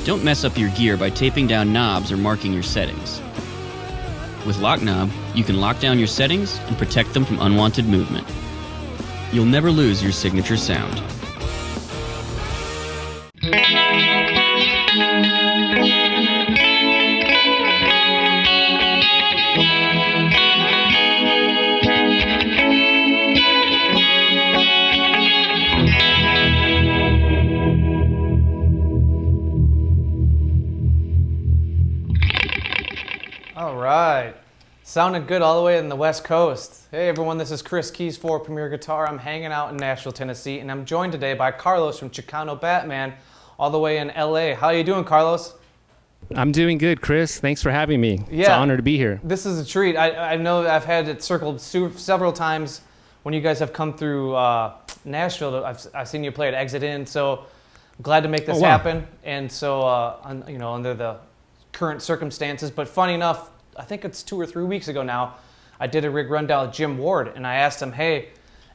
Don't mess up your gear by taping down knobs or marking your settings. With Lock Knob, you can lock down your settings and protect them from unwanted movement. You'll never lose your signature sound. All right. Sounded good all the way in the West Coast. Hey everyone, this is Chris Keys for Premier Guitar. I'm hanging out in Nashville, Tennessee, and I'm joined today by Carlos from Chicano Batman, all the way in L.A. How you doing, Carlos? I'm doing good, Chris. Thanks for having me. Yeah, it's an honor to be here. This is a treat. I know I've had it circled several times when you guys have come through Nashville. I've seen you play at Exit In, so I'm glad to make this happen. And so, under the current circumstances, but funny enough, I think it's 2 or 3 weeks ago now, I did a rig rundown with Jim Ward, and I asked him, hey,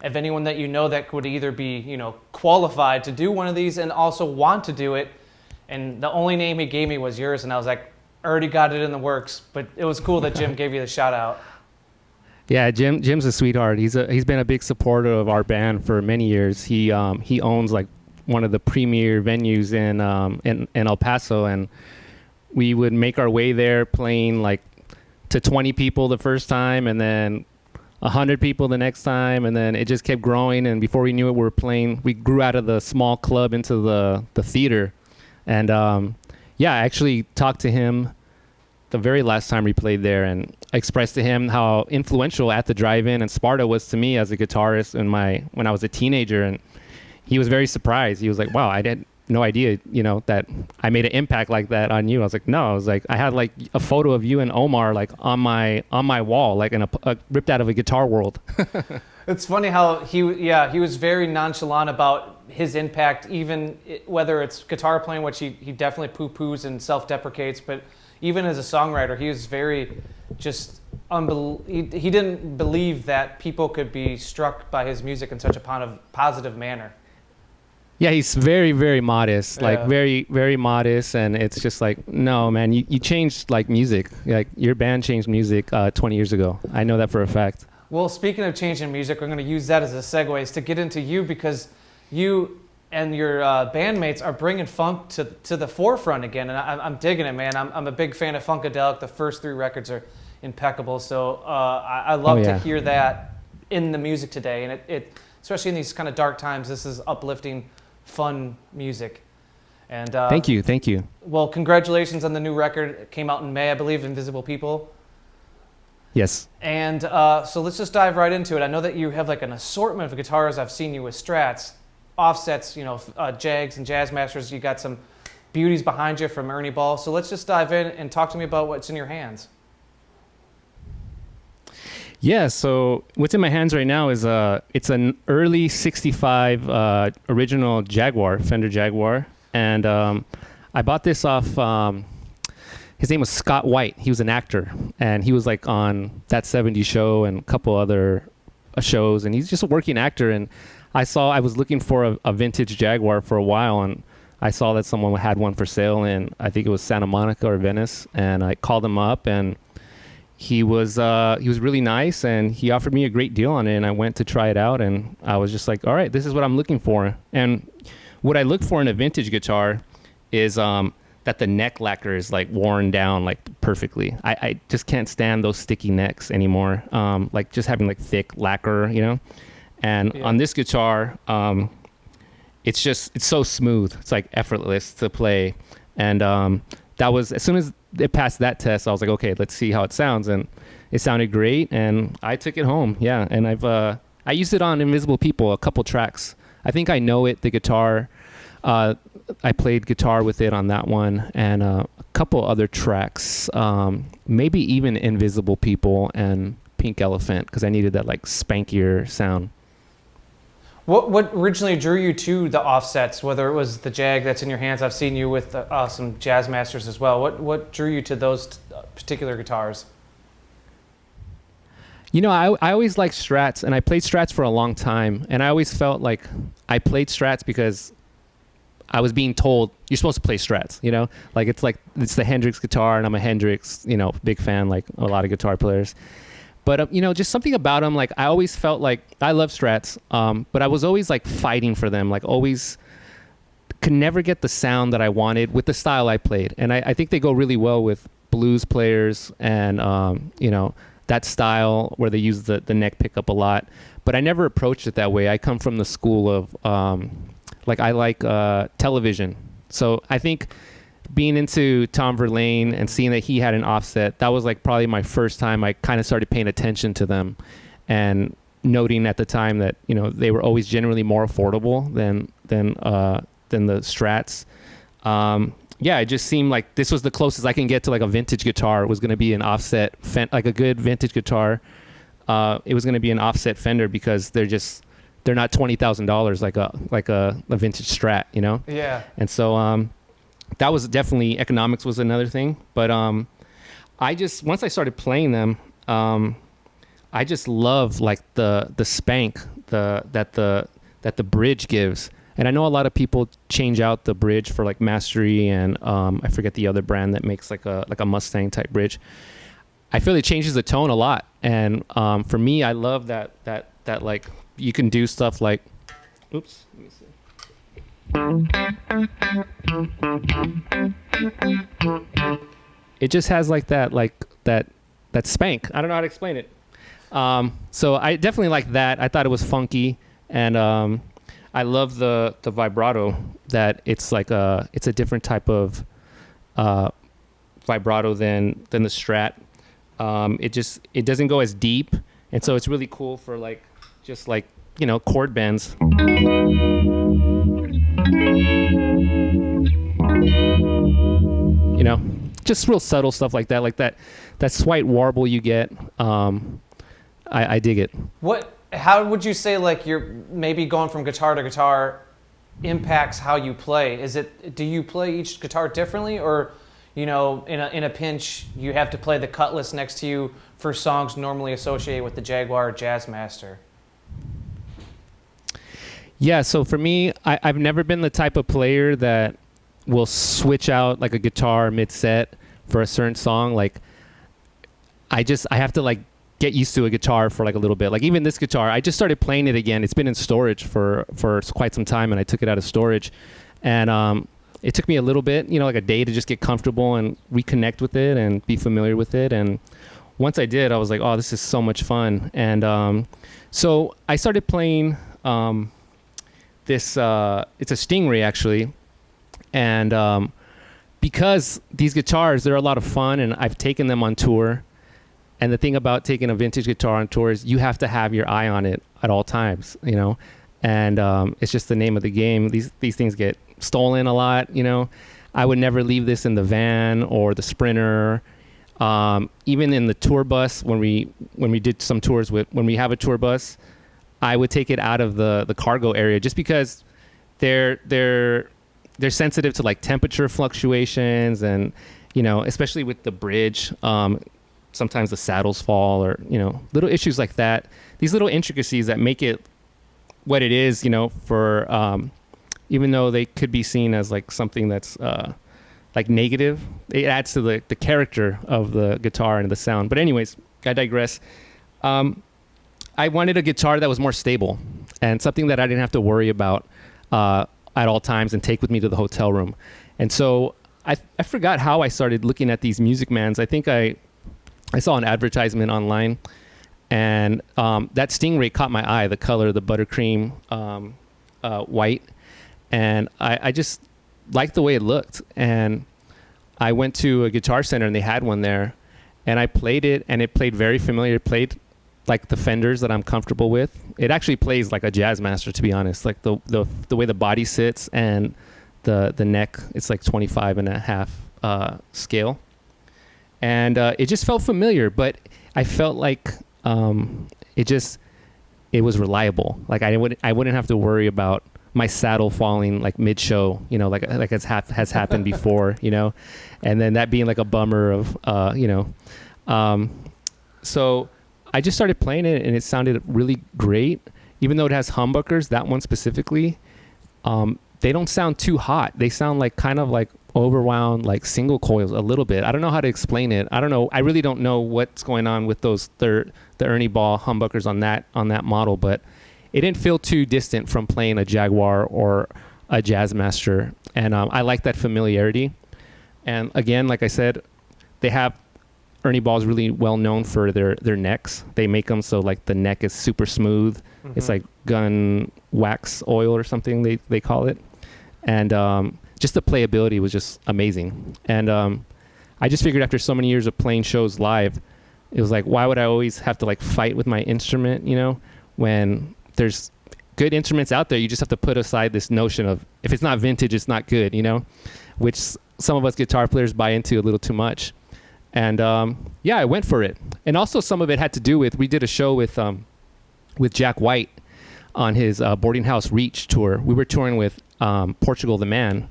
if anyone that you know that could either be, qualified to do one of these and also want to do it, and the only name he gave me was yours, and I was like, already got it in the works, but it was cool that Jim gave you the shout out. Yeah, Jim's a sweetheart. He's been a big supporter of our band for many years. He owns like one of the premier venues in El Paso, and we would make our way there playing like to 20 people the first time, and then 100 people the next time, and then it just kept growing, and before we knew it, we grew out of the small club into the theater. And I actually talked to him the very last time we played there, and I expressed to him how influential At the Drive-In and Sparta was to me as a guitarist when I was a teenager, and he was very surprised. He was like, wow, I had no idea, that I made an impact like that on you. I was like, no. I was like, I had like a photo of you and Omar like on my wall, like in a ripped out of a Guitar World. It's funny how he was very nonchalant about his impact, even whether it's guitar playing, which he definitely poo-poos and self-deprecates, but even as a songwriter, he was very just he didn't believe that people could be struck by his music in such a positive manner. Yeah, he's very, very modest, like very, very modest. And it's just like, no, man, you changed like music. Like your band changed music 20 years ago. I know that for a fact. Well, speaking of changing music, we're going to use that as a segue is to get into you, because you and your bandmates are bringing funk to the forefront again. And I'm digging it, man. I'm a big fan of Funkadelic. The first 3 records are impeccable. So I love to hear that in the music today. And it especially in these kind of dark times, this is uplifting, fun music. And thank you. Well, congratulations on the new record. It came out in May, I believe, Invisible People. Yes. And so let's just dive right into it. I know that you have like an assortment of guitars. I've seen you with Strats, offsets, Jags and Jazz Masters. You got some beauties behind you from Ernie Ball. So let's just dive in and talk to me about what's in your hands. Yeah, so what's in my hands right now is it's an early 65 original Jaguar, Fender Jaguar. And I bought this off, his name was Scott White. He was an actor, and he was like on That 70s Show and a couple other shows, and he's just a working actor. And I was looking for a vintage Jaguar for a while, and I saw that someone had one for sale in, I think it was Santa Monica or Venice, and I called him up, and he was really nice, and he offered me a great deal on it, and I went to try it out, and I was just like, all right, this is what I'm looking for. And what I look for in a vintage guitar is that the neck lacquer is like worn down like perfectly. I just can't stand those sticky necks anymore. Like just having like thick lacquer, And on this guitar, it's so smooth. It's like effortless to play. And that was, as soon as it passed that test, I was like, okay, let's see how it sounds. And it sounded great, and I took it home. Yeah, and I used it on Invisible People, a couple tracks. I think I Know It, the guitar. I played guitar with it on that one, and a couple other tracks, maybe even Invisible People and Pink Elephant, because I needed that like spankier sound. What originally drew you to the offsets, whether it was the Jag that's in your hands? I've seen you with some Jazz Masters as well. What drew you to those particular guitars? I always liked Strats, and I played Strats for a long time, and I always felt like I played Strats because I was being told you're supposed to play Strats, you know, like it's the Hendrix guitar, and I'm a Hendrix, you know, big fan, like a lot of guitar players. But you know, just something about them, like I always felt like I love Strats, but I was always like fighting for them, like always could never get the sound that I wanted with the style I played. And I think they go really well with blues players and you know, that style where they use the neck pickup a lot. But I never approached it that way. I come from the school of like I like television. So I think being into Tom Verlaine and seeing that he had an offset, that was like probably my first time I kind of started paying attention to them and noting at the time that, you know, they were always generally more affordable than the Strats. Yeah, it just seemed like this was the closest I can get to like a vintage guitar. It was going to be an offset, like a good vintage guitar. It was going to be an offset Fender because they're not $20,000 like a vintage Strat, you know? Yeah. And so that was definitely, economics was another thing. But once I started playing them, I just love like the spank that the bridge gives. And I know a lot of people change out the bridge for like Mastery and I forget the other brand that makes like a Mustang type bridge. I feel it changes the tone a lot. And for me, I love that like you can do stuff like, oops, let me see. It just has like that spank. I don't know how to explain it. So I definitely like that. I thought it was funky, and I love the vibrato. That it's like it's a different type of vibrato than the Strat. It doesn't go as deep, and so it's really cool for like just like, you know, chord bends. You know, just real subtle stuff like that slight warble you get. I dig it. How would you say like you're maybe going from guitar to guitar impacts how you play? Do you play each guitar differently, or, you know, in a pinch you have to play the Cutlass next to you for songs normally associated with the Jaguar or Jazzmaster? Yeah, so for me, I've never been the type of player that will switch out like a guitar mid-set for a certain song. Like I have to like get used to a guitar for like a little bit. Like even this guitar, I just started playing it again. It's been in storage for quite some time, and I took it out of storage. And it took me a little bit, you know, like a day to just get comfortable and reconnect with it and be familiar with it. And once I did, I was like, oh, this is so much fun. And so I started playing this, it's a Stingray actually. And because these guitars, they're a lot of fun, and I've taken them on tour. And the thing about taking a vintage guitar on tour is you have to have your eye on it at all times, you know. And it's just the name of the game. These things get stolen a lot, you know. I would never leave this in the van or the Sprinter. Even in the tour bus, when we did some tours when we have a tour bus, I would take it out of the cargo area just because they're sensitive to like temperature fluctuations, and, you know, especially with the bridge, sometimes the saddles fall, or, you know, little issues like that. These little intricacies that make it what it is, you know, for even though they could be seen as like something that's like negative, it adds to the character of the guitar and the sound. But anyways, I digress. I wanted a guitar that was more stable and something that I didn't have to worry about at all times and take with me to the hotel room. And so I forgot how I started looking at these Music Mans. I think I saw an advertisement online, and that Stingray caught my eye, the color, the buttercream white. And I just liked the way it looked. And I went to a Guitar Center, and they had one there. And I played it, and it played very familiar. It played like the Fenders that I'm comfortable with. It actually plays like a Jazzmaster, to be honest. Like the way the body sits and the neck, it's like 25 and a half scale. And it just felt familiar, but I felt like it was reliable. Like I wouldn't have to worry about my saddle falling like mid-show, you know, like has happened before, you know, and then that being like a bummer of, you know. So I just started playing it, and it sounded really great. Even though it has humbuckers, that one specifically, they don't sound too hot. They sound like kind of like overwound, like single coils a little bit. I don't know how to explain it. I don't know. I really don't know what's going on with those the Ernie Ball humbuckers on that model, but it didn't feel too distant from playing a Jaguar or a Jazzmaster. And I like that familiarity. And again, like I said, they have Ernie Ball's really well known for their necks. They make them so like the neck is super smooth. Mm-hmm. It's like gun wax oil or something they call it. And just the playability was just amazing. And I just figured after so many years of playing shows live, it was like, why would I always have to like fight with my instrument, you know, when there's good instruments out there. You just have to put aside this notion of if it's not vintage, it's not good, you know, which some of us guitar players buy into a little too much. And yeah, I went for it. And also some of it had to do with, we did a show with Jack White on his Boarding House Reach tour. We were touring with Portugal the Man,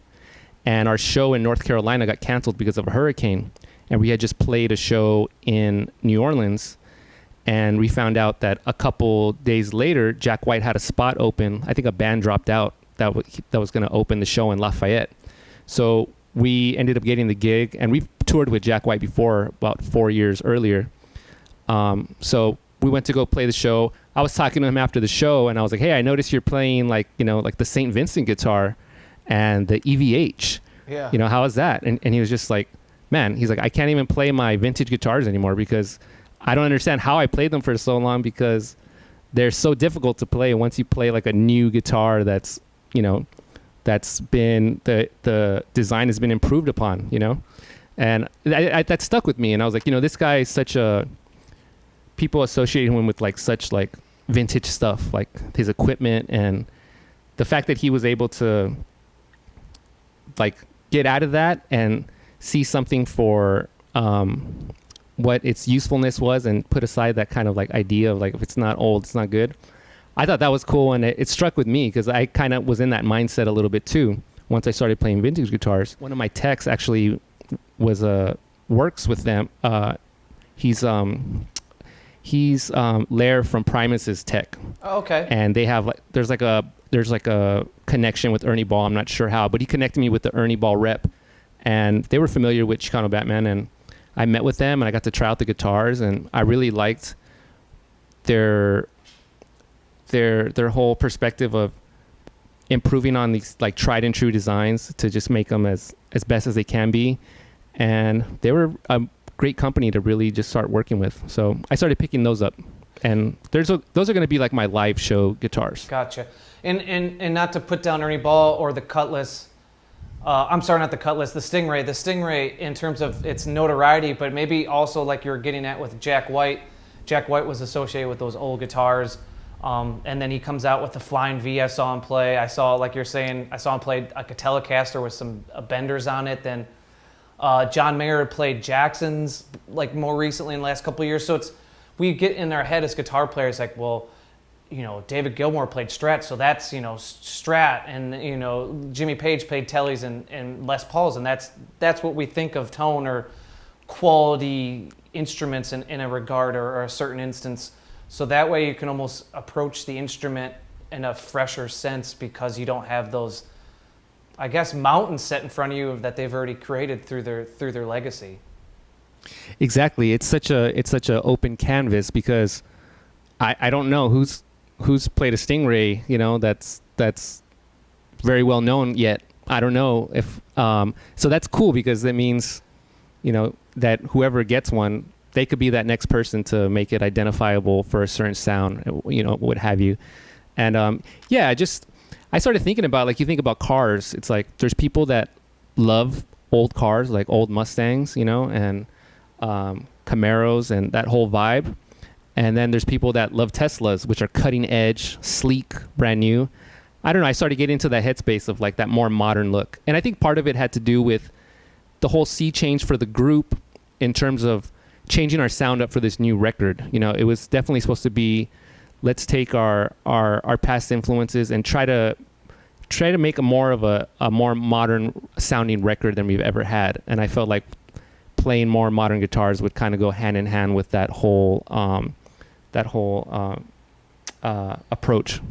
and our show in North Carolina got canceled because of a hurricane. And we had just played a show in New Orleans, and we found out that a couple days later, Jack White had a spot open. I think a band dropped out that was going to open the show in Lafayette. So we ended up getting the gig, and we've toured with Jack White before, about 4 years earlier. So we went to go play the show. I was talking to him after the show, and I was like, hey, I noticed you're playing like, you know, like the St. Vincent guitar and the EVH. Yeah. You know, how is that? And he was just like, man, he's like, I can't even play my vintage guitars anymore because I don't understand how I played them for so long, because they're so difficult to play. Once you play like a new guitar that's, you know, that's been, the design has been improved upon, you know? And that stuck with me. And I was like, you know, this guy is such a, people associate him with like such like vintage stuff, like his equipment, and the fact that he was able to like get out of that and see something for what its usefulness was, and put aside that kind of like idea of like, if it's not old, it's not good. I thought that was cool, and it struck with me because I kind of was in that mindset a little bit too once I started playing vintage guitars. One of my techs actually was works with them. He's Lair from Primus's tech. Oh, okay. And they have there's like a connection with Ernie Ball. I'm not sure how, but he connected me with the Ernie Ball rep, and they were familiar with Chicano Batman, and I met with them and I got to try out the guitars, and I really liked their whole perspective of improving on these like tried and true designs to just make them as best as they can be. And they were a great company to really just start working with. So I started picking those up, and those are going to be like my live show guitars. Gotcha. And not to put down Ernie Ball or the Cutlass. I'm sorry, not the Cutlass, the Stingray. The Stingray in terms of its notoriety, but maybe also like you're getting at with Jack White. Jack White was associated with those old guitars. And then he comes out with the Flying V. I saw him play. I saw, like you're saying, I saw him play like a Telecaster with some benders on it. Then John Mayer had played Jackson's like more recently in the last couple of years. So we get in our head as guitar players like, well, you know, David Gilmour played Strat, so that's, you know, Strat, and, you know, Jimmy Page played Tellys and Les Pauls, and that's what we think of tone or quality instruments in a regard or a certain instance. So that way you can almost approach the instrument in a fresher sense because you don't have those, I guess, mountains set in front of you that they've already created through their legacy. Exactly. It's such a open canvas because I don't know who's played a Stingray, you know, that's very well known yet. I don't know if so that's cool because that means, you know, that whoever gets one, they could be that next person to make it identifiable for a certain sound, you know, what have you. And yeah, I started thinking about, like, you think about cars, it's like there's people that love old cars, like old Mustangs, you know, and Camaros and that whole vibe. And then there's people that love Teslas, which are cutting edge, sleek, brand new. I don't know, I started getting into that headspace of like that more modern look. And I think part of it had to do with the whole sea change for the group in terms of changing our sound up for this new record. You know, it was definitely supposed to be, let's take our past influences and try to make a more modern sounding record than we've ever had. And I felt like playing more modern guitars would kind of go hand in hand with that whole approach.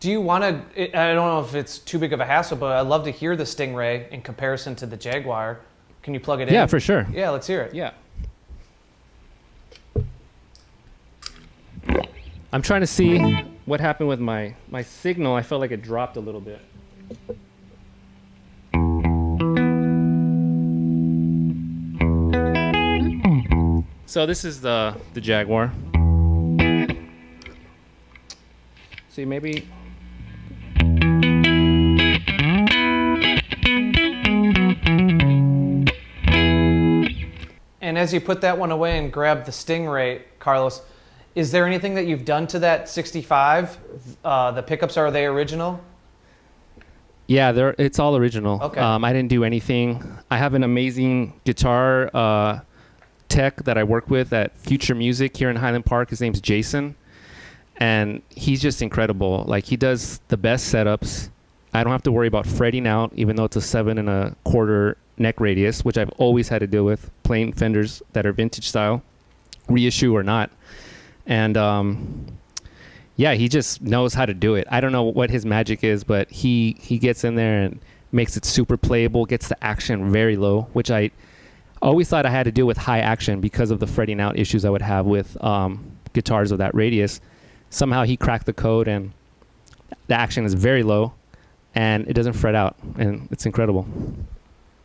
Do you want to? I don't know if it's too big of a hassle, but I'd love to hear the Stingray in comparison to the Jaguar. Can you plug it in? Yeah, for sure. Yeah, let's hear it. Yeah. I'm trying to see what happened with my signal. I felt like it dropped a little bit. So this is the Jaguar. See, maybe. And as you put that one away and grab the Stingray, Carlos, is there anything that you've done to that 65? The pickups, are they original? Yeah, it's all original. Okay. I didn't do anything. I have an amazing guitar tech that I work with at Future Music here in Highland Park. His name's Jason, and he's just incredible. Like, he does the best setups. I don't have to worry about fretting out, even though it's a 7 1/4 neck radius, which I've always had to deal with playing Fenders that are vintage style, reissue or not. And yeah, he just knows how to do it. I don't know what his magic is, but he gets in there and makes it super playable, gets the action very low, which I always thought I had to deal with high action because of the fretting out issues I would have with guitars of that radius. Somehow he cracked the code, and the action is very low, and it doesn't fret out, and it's incredible.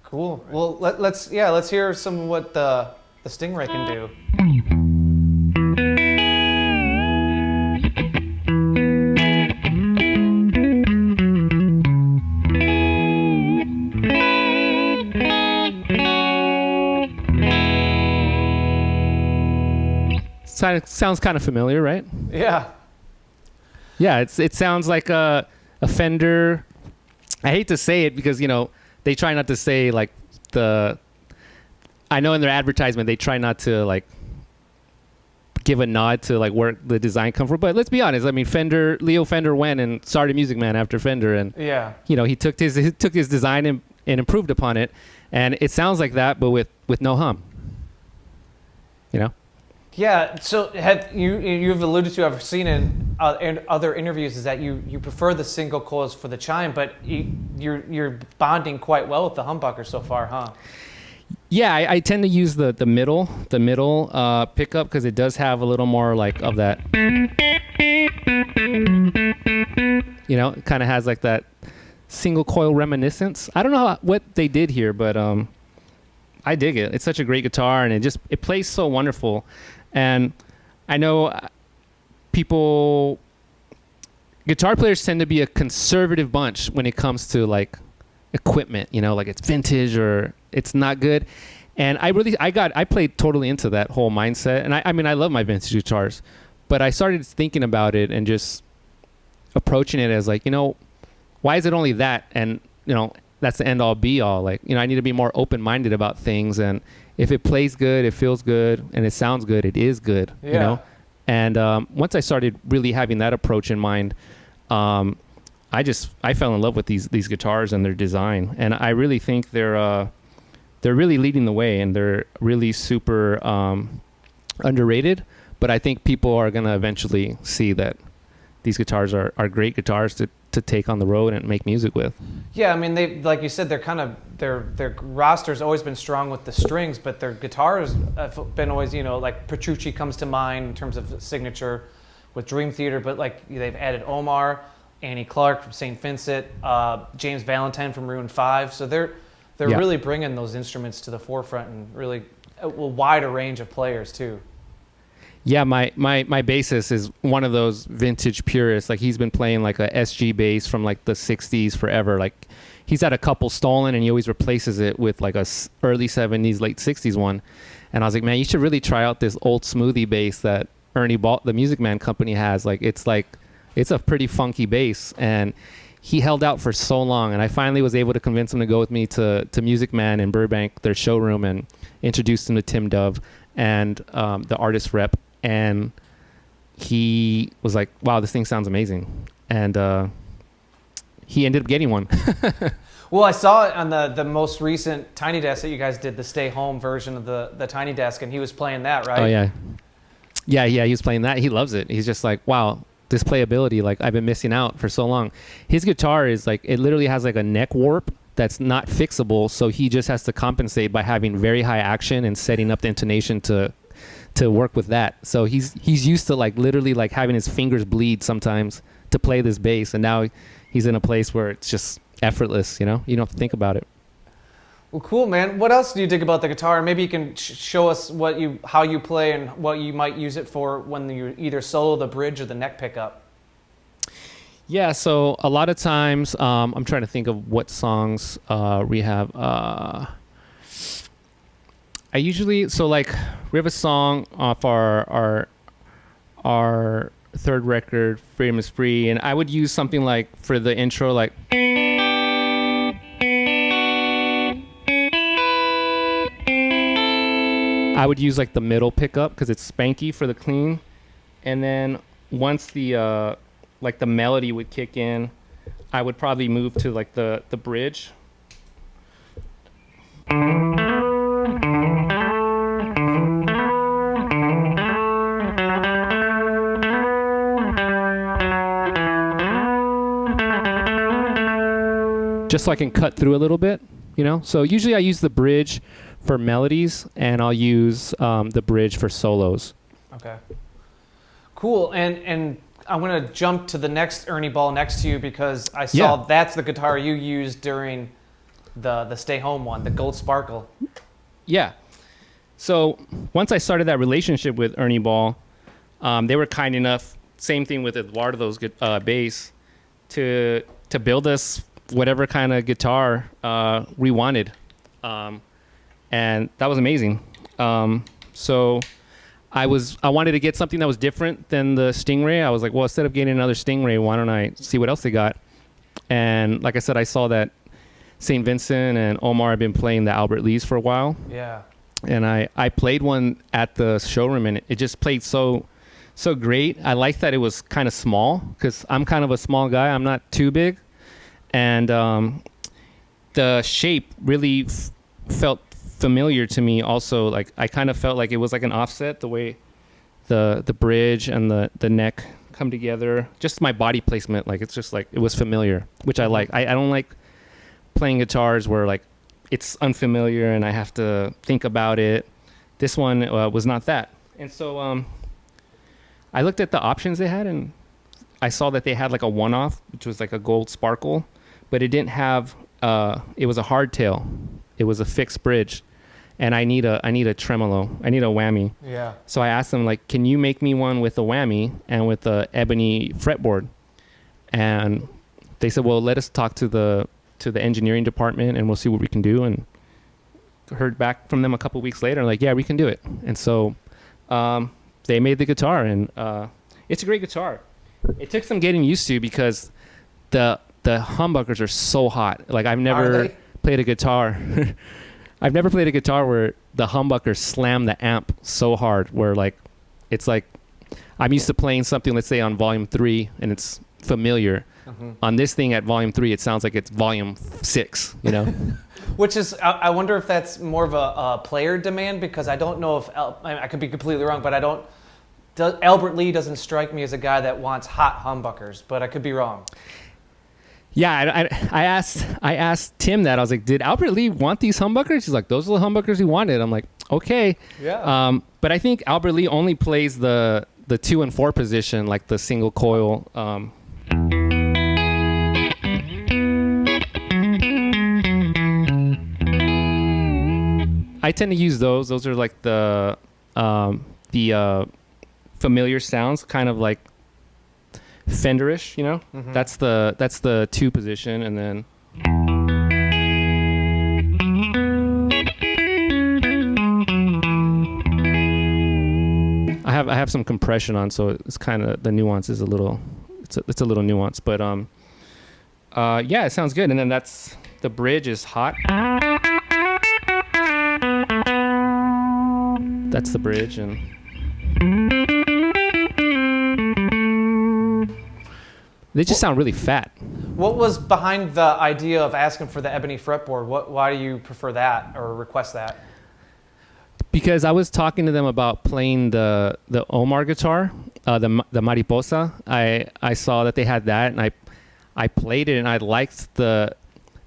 Cool. Well, let's hear some of what the Stingray can do. Sounds kind of familiar, right? Yeah. Yeah, it sounds like a Fender. I hate to say it because, they try not to say like I know in their advertisement they try not to like give a nod to like where the design comes from, but let's be honest. I mean, Leo Fender went and started Music Man after Fender, and yeah, he took his design and improved upon it, and it sounds like that, but with no hum. Yeah. So you've alluded to, I've seen in other interviews, is that you prefer the single coils for the chime, but you're bonding quite well with the humbucker so far, huh? Yeah, I tend to use the middle pickup because it does have a little more like of that. It kind of has like that single coil reminiscence. I don't know what they did here, but I dig it. It's such a great guitar, and it plays so wonderful. And I know guitar players tend to be a conservative bunch when it comes to like equipment, like it's vintage or it's not good. And I played totally into that whole mindset. And I love my vintage guitars, but I started thinking about it and just approaching it as like, why is it only that? And, that's the end all be all. Like, I need to be more open-minded about things. And if it plays good, it feels good, and it sounds good, it is good, And once I started really having that approach in mind, I fell in love with these guitars and their design. And I really think they're really leading the way, and they're really super underrated. But I think people are going to eventually see that these guitars are great guitars to take on the road and make music with. Yeah, I mean, they, like you said, their roster's always been strong with the strings, but their guitars have been always, like Petrucci comes to mind in terms of signature with Dream Theater, but like they've added Omar, Annie Clark from St. Vincent, James Valentine from Maroon 5. So they're really bringing those instruments to the forefront, and really a wider range of players too. Yeah, my bassist is one of those vintage purists. Like, he's been playing like a SG bass from like the 60s forever. Like, he's had a couple stolen, and he always replaces it with like a early 70s, late 60s one. And I was like, man, you should really try out this old smoothie bass that Ernie Ball, the Music Man company, has. It's a pretty funky bass, and he held out for so long. And I finally was able to convince him to go with me to Music Man in Burbank, their showroom, and introduced him to Tim Dove and the artist rep. And he was like, wow, this thing sounds amazing. And he ended up getting one. Well, I saw it on the most recent Tiny Desk that you guys did, the Stay Home version of the Tiny Desk, and he was playing that, right? Oh, yeah. Yeah, he was playing that. He loves it. He's just like, wow, this playability. Like I've been missing out for so long. His guitar is like, it literally has like a neck warp that's not fixable. So he just has to compensate by having very high action and setting up the intonation to work with that. So he's used to like literally like having his fingers bleed sometimes to play this bass. And now he's in a place where it's just effortless, you know? You don't have to think about it. Well, cool, man. What else do you dig about the guitar? Maybe you can show us how you play and what you might use it for when you either solo the bridge or the neck pickup. Yeah, so a lot of times, I'm trying to think of what songs we have. I usually, so like we have a song off our third record, Freedom is Free, and I would use something like for the intro, like. I would use like the middle pickup because it's spanky for the clean, and then once the like the melody would kick in, I would probably move to like the bridge. Just so I can cut through a little bit, you know? So usually I use the bridge for melodies, and I'll use the bridge for solos. Okay. Cool. And I'm going to jump to the next Ernie Ball next to you because I saw that's the guitar you used during the Stay Home one, the Gold Sparkle. Yeah. So once I started that relationship with Ernie Ball, they were kind enough, same thing with Eduardo's bass, to build us whatever kind of guitar we wanted. And that was amazing. So I wanted to get something that was different than the Stingray. I was like, well, instead of getting another Stingray, why don't I see what else they got? And like I said, I saw that St. Vincent and Omar have been playing the Albert Lees for a while. Yeah. And I played one at the showroom, and it just played so great. I liked that it was kind of small because I'm kind of a small guy. I'm not too big. And the shape really felt familiar to me also. Like I kind of felt like it was like an offset, the way the bridge and the neck come together. Just my body placement, like it's just like it was familiar, which I like. I don't like playing guitars where like it's unfamiliar and I have to think about it. This one was not that. And so I looked at the options they had, and I saw that they had like a one-off, which was like a gold sparkle, but it didn't have it was a hardtail. It was a fixed bridge. And I need a tremolo. I need a whammy. Yeah. So I asked them, like, can you make me one with a whammy and with a ebony fretboard? And they said, well, let us talk to the engineering department and we'll see what we can do. And heard back from them a couple weeks later, like, yeah, we can do it. And so they made the guitar, and it's a great guitar. It took some getting used to because the humbuckers are so hot. Like I've never played a guitar. I've never played a guitar where the humbuckers slam the amp so hard where like it's like I'm used to playing something, let's say on volume 3, and it's familiar. Mm-hmm. On this thing at volume 3, it sounds like it's volume 6, you know? Which is, I wonder if that's more of a player demand, because I don't know if, I could be completely wrong, but Albert Lee doesn't strike me as a guy that wants hot humbuckers, but I could be wrong. Yeah, I asked Tim that. I was like, did Albert Lee want these humbuckers? He's like, those are the humbuckers he wanted. I'm like, okay. Yeah. But I think Albert Lee only plays the 2 and 4 position, like the single coil. I tend to use those. Those are like the familiar sounds, kind of like Fenderish, you know. Mm-hmm. That's the 2 position, and then I have some compression on, so it's kind of the nuance is a little it's a little nuanced, but yeah, it sounds good. And then that's the bridge is hot. That's the bridge, and they just sound really fat. What was behind the idea of asking for the ebony fretboard? Why do you prefer that or request that? Because I was talking to them about playing the Omar guitar, the Mariposa. I saw that they had that, and I played it, and I liked the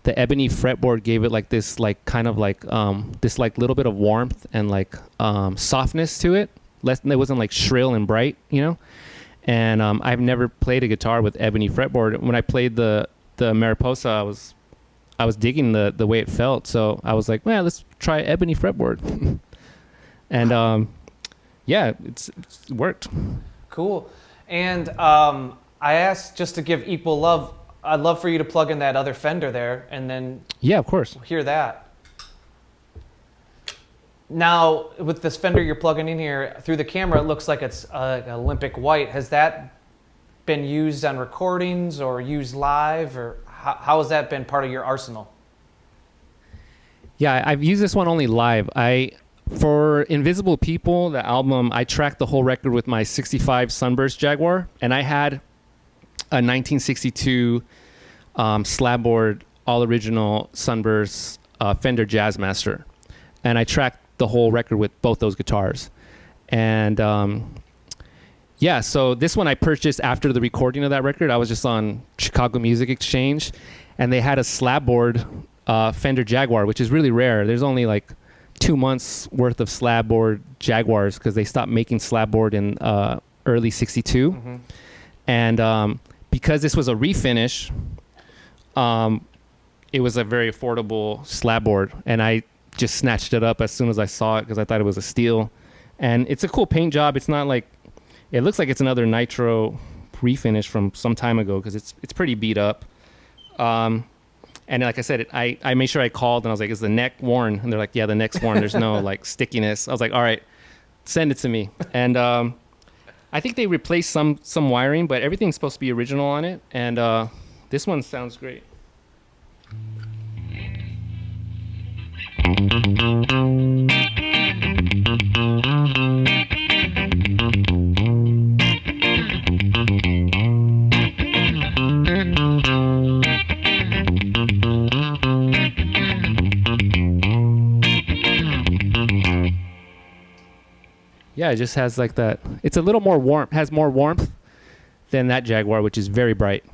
ebony fretboard. Gave it like this, like kind of like this like little bit of warmth and like softness to it. It wasn't like shrill and bright, you know. And I've never played a guitar with ebony fretboard. When I played the Mariposa, I was digging the way it felt. So I was like, man, let's try ebony fretboard. And yeah, it's worked. Cool. And I asked just to give equal love. I'd love for you to plug in that other Fender there, and then yeah, of course, hear that. Now, with this Fender you're plugging in here, through the camera, it looks like it's Olympic white. Has that been used on recordings or used live, or how has that been part of your arsenal? Yeah, I've used this one only live. For Invisible People, the album, I tracked the whole record with my 65 Sunburst Jaguar, and I had a 1962 slabboard, all original Sunburst Fender Jazzmaster, and I tracked the whole record with both those guitars. And yeah, so this one I purchased after the recording of that record. I was just on Chicago Music Exchange, and they had a slabboard Fender Jaguar, which is really rare. There's only like 2 months worth of slabboard Jaguars because they stopped making slabboard in early '62. Mm-hmm. And because this was a refinish, it was a very affordable slabboard, and I just snatched it up as soon as I saw it because I thought it was a steal. And it's a cool paint job. It's not like, it looks like it's another Nitro refinish from some time ago because it's pretty beat up. And like I said, I made sure I called and I was like, is the neck worn? And they're like, yeah, the neck's worn. There's no like stickiness. I was like, all right, send it to me. And I think they replaced some wiring, but everything's supposed to be original on it. And this one sounds great. Yeah, it just has like that. It's a little more warm, has more warmth than that Jaguar, which is very bright.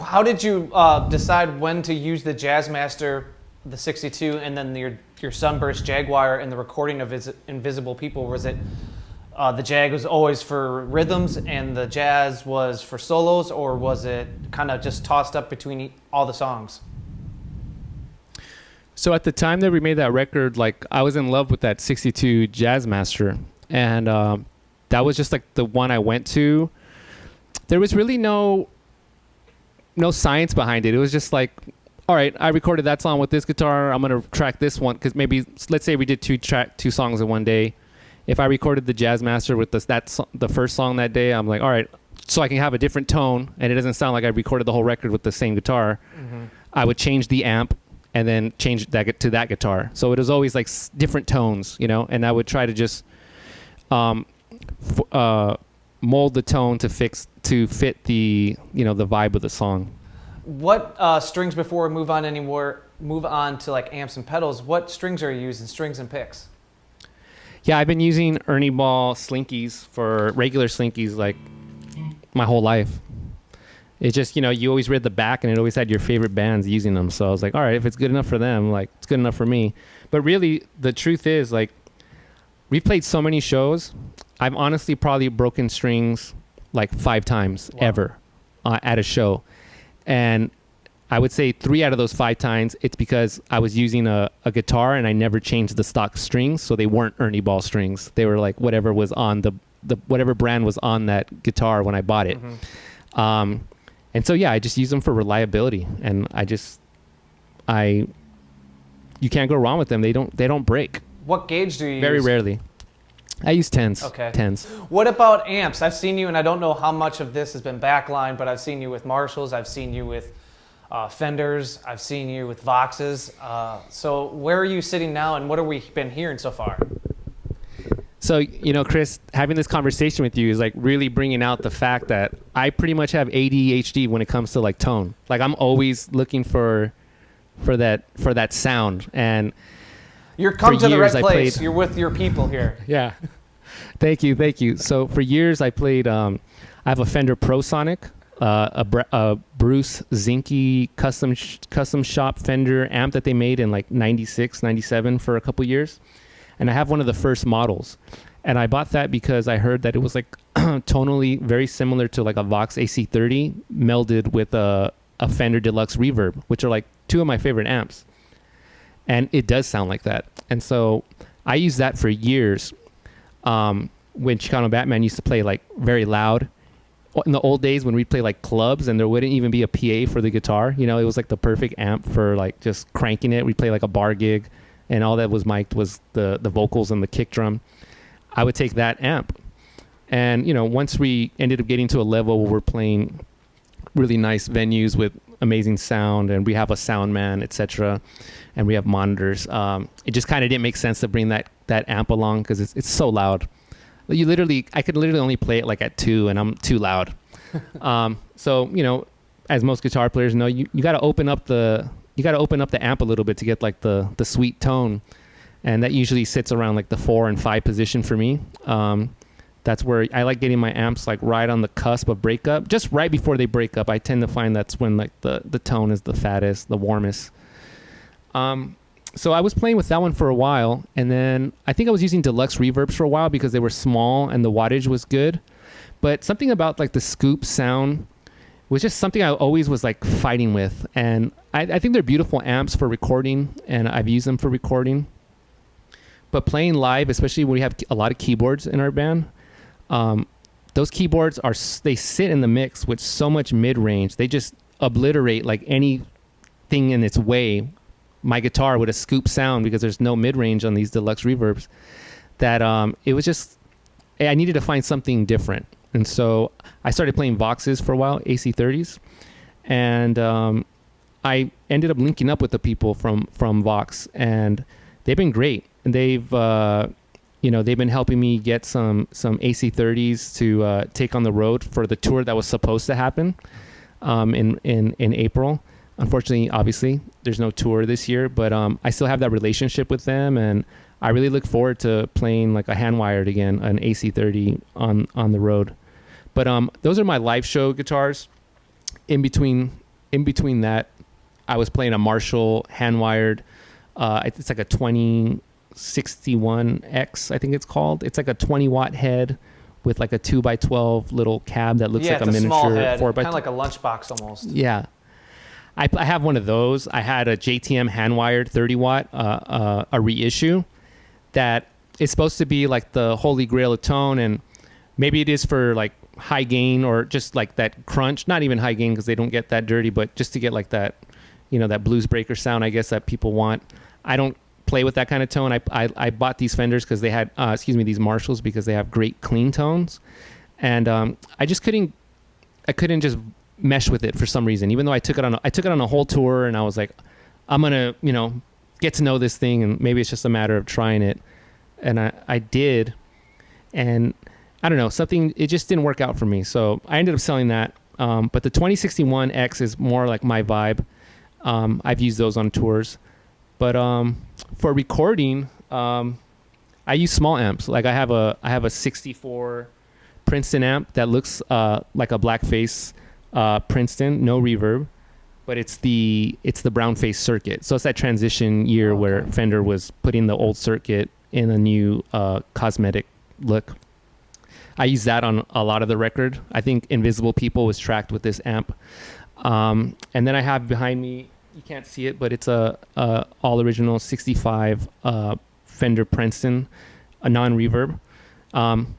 How did you decide when to use the Jazzmaster, the 62, and then your Sunburst Jaguar in the recording of Invisible People? Was it the Jag was always for rhythms and the Jazz was for solos, or was it kind of just tossed up between all the songs? So at the time that we made that record, like I was in love with that 62 Jazzmaster, and that was just like the one I went to. There was really no science behind it. It was just like, all right, I recorded that song with this guitar. I'm gonna track this one because maybe let's say we did two songs in one day. If I recorded the Jazzmaster with the first song that day, I'm like, all right, so I can have a different tone and it doesn't sound like I recorded the whole record with the same guitar. Mm-hmm. I would change the amp and then change that to that guitar. So it was always like different tones, you know. And I would try to just mold the tone to fit the the vibe of the song. What strings, before we move on to like amps and pedals, what strings are you using, strings and picks? Yeah, I've been using Ernie Ball Slinkies for regular Slinkies like my whole life. It's just, you always read the back and it always had your favorite bands using them. So I was like, all right, if it's good enough for them, like it's good enough for me. But really, the truth is, like, we've played so many shows. I've honestly probably broken strings like 5 times ever at a show. And I would say 3 out of those 5 times, it's because I was using a guitar and I never changed the stock strings. So they weren't Ernie Ball strings. They were like whatever was on the whatever brand was on that guitar when I bought it. Mm-hmm. And so, yeah, I just use them for reliability. And you can't go wrong with them. They don't break. What gauge do you use? Very rarely. I use 10s. Okay. 10s. What about amps? I've seen you, and I don't know how much of this has been backline, but I've seen you with Marshalls. I've seen you with Fenders. I've seen you with Voxes. So where are you sitting now, and what have we been hearing so far? So, Chris, having this conversation with you is like really bringing out the fact that I pretty much have ADHD when it comes to like tone. Like I'm always looking for that sound. And you're come to the right place. You're with your people here. Yeah. Thank you. So for years I played. I have a Fender ProSonic, a Bruce Zinke custom shop Fender amp that they made in like 96, 97 for a couple years, and I have one of the first models. And I bought that because I heard that it was like tonally very similar to like a Vox AC30 melded with a Fender Deluxe Reverb, which are like two of my favorite amps. And it does sound like that. And so I used that for years when Chicano Batman used to play like very loud. In the old days when we'd play like clubs and there wouldn't even be a PA for the guitar, you know, it was like the perfect amp for like just cranking it. We'd play like a bar gig and all that was mic'd was the vocals and the kick drum. I would take that amp. And, you know, once we ended up getting to a level where we're playing really nice venues with amazing sound and we have a sound man, etc., and we have monitors, it just kind of didn't make sense to bring that amp along because it's so loud. I could literally only play it like at 2 and I'm too loud. So, you know, as most guitar players know, you got to open up the amp a little bit to get like the sweet tone. And that usually sits around like the 4 and 5 position for me. That's where I like getting my amps like right on the cusp of breakup. Just right before they break up, I tend to find that's when like the tone is the fattest, the warmest. So I was playing with that one for a while, and then I think I was using deluxe reverbs for a while because they were small and the wattage was good. But something about like the scoop sound was just something I always was like fighting with. And I think they're beautiful amps for recording, and I've used them for recording. But playing live, especially when we have a lot of keyboards in our band, those keyboards they sit in the mix with so much mid-range. They just obliterate like anything in its way. My guitar with a scoop sound because there's no mid-range on these deluxe reverbs. That it was just I needed to find something different, and so I started playing Voxes for a while, AC30s, and I ended up linking up with the people from Vox, and they've been great. And they've been helping me get some AC30s to take on the road for the tour that was supposed to happen in April. Unfortunately, obviously, there's no tour this year, but I still have that relationship with them, and I really look forward to playing like a hand-wired again, an AC30 on the road. But those are my live show guitars. In between that, I was playing a Marshall hand-wired. It's like a 2061X, I think it's called. It's like a 20-watt head with like a 2x12 little cab that looks like a miniature small head, 4x12. kind of like a lunchbox almost. Yeah. I have one of those. I had a JTM hand-wired 30-watt, a reissue that is supposed to be like the holy grail of tone, and maybe it is for like high gain or just like that crunch. Not even high gain because they don't get that dirty, but just to get like that, you know, that blues breaker sound, I guess, that people want. I don't play with that kind of tone. I bought these Fenders because they had, these Marshalls because they have great clean tones, and I couldn't just mesh with it for some reason. Even though I took it on a whole tour, and I was like, I'm gonna, you know, get to know this thing, and maybe it's just a matter of trying it. And I did, and I don't know, it just didn't work out for me. So I ended up selling that. But the 2061X is more like my vibe. I've used those on tours. But for recording, I use small amps. Like I have a 64 Princeton amp that looks like a blackface Princeton, no reverb, but it's the brown face circuit. So it's that transition year where Fender was putting the old circuit in a new cosmetic look. I use that on a lot of the record. I think Invisible People was tracked with this amp. And then I have behind me, you can't see it, but it's a all original 65 Fender Princeton, a non-reverb.